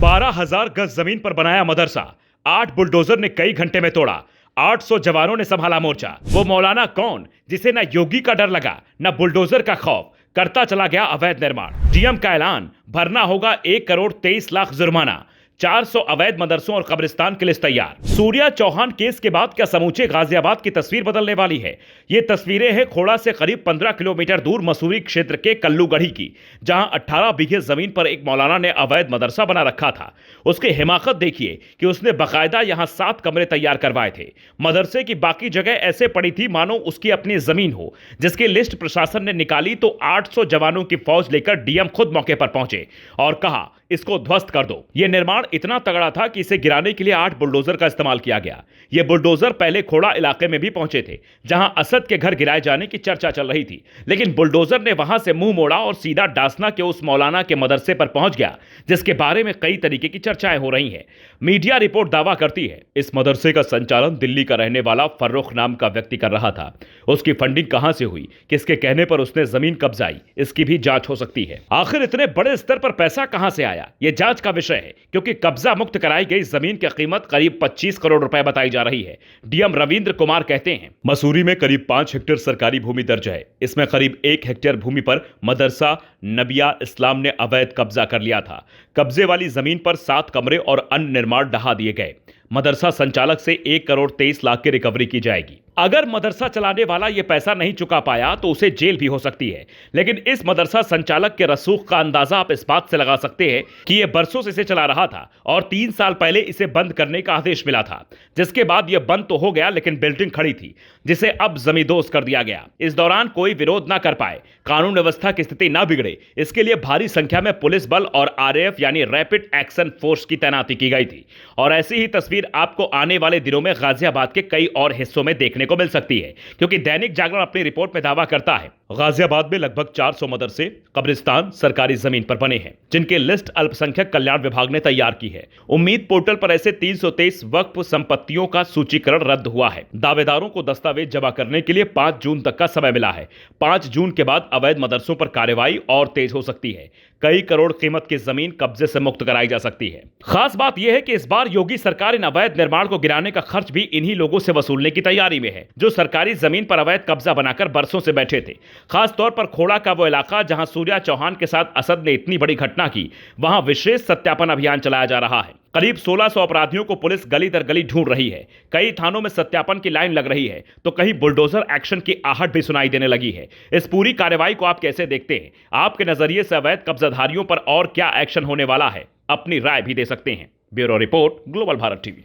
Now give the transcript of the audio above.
12,000 गज जमीन पर बनाया मदरसा, 8 बुलडोजर ने कई घंटे में तोड़ा, 800 जवानों ने संभाला मोर्चा। वो मौलाना कौन जिसे न योगी का डर लगा न बुलडोजर का खौफ, करता चला गया अवैध निर्माण। डीएम का ऐलान, भरना होगा 1 करोड़ 23 लाख जुर्माना। 400 अवैध मदरसों और कब्रिस्तान के लिस्ट तैयार। सूर्या चौहान केस के बाद क्या समूचे गाजियाबाद की तस्वीर बदलने वाली है? ये तस्वीरें हैं खोड़ा से करीब 15 किलोमीटर दूर मसूरी क्षेत्र के कल्लूगढ़ी की, जहां 18 बीघे जमीन पर एक मौलाना ने अवैध मदरसा बना रखा था। उसकी हिमाकत देखिए कि उसने बाकायदा यहां 7 कमरे तैयार करवाए थे। मदरसे की बाकी जगह ऐसे पड़ी थी मानो उसकी अपनी जमीन हो। जिसकी लिस्ट प्रशासन ने निकाली तो 800 जवानों की फौज लेकर डीएम खुद मौके पर पहुंचे और कहा, इसको ध्वस्त कर दो। यह निर्माण इतना तगड़ा था कि इसे गिराने के लिए 8 बुलडोजर का इस्तेमाल किया गया। ये बुलडोजर पहले खोड़ा इलाके में भी पहुंचे थे, जहां असद के घर गिराए जाने की चर्चा चल रही थी, लेकिन बुलडोजर ने वहां से मुंह मोड़ा और सीधा डासना के उस मौलाना के मदरसे पर पहुंच गया, जिसके बारे में कई तरीके की चर्चाएं हो रही हैं। मीडिया रिपोर्ट दावा करती है इस मदरसे का संचालन दिल्ली का रहने वाला फर्रुख नाम का व्यक्ति कर रहा था। उसकी फंडिंग कहां से हुई, किसके कहने पर उसने जमीन कब्जाई, इसकी भी जांच हो सकती है। आखिर इतने बड़े स्तर पर पैसा कहां से आया, यह जांच का विषय है, क्योंकि कब्जा मुक्त कराई गई जमीन की कीमत करीब 25 करोड़ रुपए बताई जा रही है। डीएम रविंद्र कुमार कहते हैं, मसूरी में करीब 5 हेक्टेयर सरकारी भूमि दर्ज है। इसमें करीब 1 हेक्टेयर भूमि पर मदरसा नबिया इस्लाम ने अवैध कब्जा कर लिया था। कब्जे वाली जमीन पर 7 कमरे और अन्य निर्माण ढहा दिए गए। मदरसा संचालक से 1 करोड़ 23 लाख की रिकवरी की जाएगी। अगर मदरसा चलाने वाला यह पैसा नहीं चुका पाया तो उसे जेल भी हो सकती है। लेकिन इस मदरसा संचालक के रसूख का अंदाजा आप इस बात से लगा सकते हैं कि यह बरसों से इसे चला रहा था और 3 साल पहले इसे बंद करने का आदेश मिला था, जिसके बाद यह बंद तो हो गया लेकिन बिल्डिंग खड़ी थी, जिसे अब जमींदोज कर दिया गया। इस दौरान कोई विरोध ना कर पाए, कानून व्यवस्था की स्थिति ना बिगड़े, इसके लिए भारी संख्या में पुलिस बल और आरएएफ यानी रैपिड एक्शन फोर्स की तैनाती की गई थी। और ऐसी ही तस्वीर आपको आने वाले दिनों में गाजियाबाद के कई और हिस्सों में देखने को मिल सकती है, क्योंकि दैनिक जागरण अपनी रिपोर्ट में दावा करता है गाजियाबाद में लगभग 400 मदरसे, कब्रिस्तान सरकारी जमीन पर बने हैं, जिनकी लिस्ट अल्पसंख्यक कल्याण विभाग ने तैयार की है। उम्मीद पोर्टल पर ऐसे 323 वक्फ संपत्तियों का सूचीकरण रद्द हुआ है। दावेदारों को दस्तावेज जमा करने के लिए 5 जून तक का समय मिला है। 5 जून के बाद अवैध मदरसों पर कार्रवाई और तेज हो सकती है। कई करोड़ कीमत की जमीन कब्जे से मुक्त कराई जा सकती है। खास बात यह है कि इस बार योगी सरकार इन अवैध निर्माण को गिराने का खर्च भी इन्हीं लोगों से वसूलने की तैयारी में है, जो सरकारी जमीन पर अवैध कब्जा बनाकर बरसों से बैठे थे। खास तौर पर खोड़ा का वो इलाका जहां सूर्या चौहान के साथ असद ने इतनी बड़ी घटना की, वहां विशेष सत्यापन अभियान चलाया जा रहा है। करीब 1600 अपराधियों को पुलिस गली दर गली ढूंढ रही है। कई थानों में सत्यापन की लाइन लग रही है, तो कहीं बुलडोजर एक्शन की आहट भी सुनाई देने लगी है। इस पूरी कार्रवाई को आप कैसे देखते हैं? आपके नजरिए से अवैध कब्जाधारियों पर और क्या एक्शन होने वाला है? अपनी राय भी दे सकते हैं। Bureau report, global Bharat TV.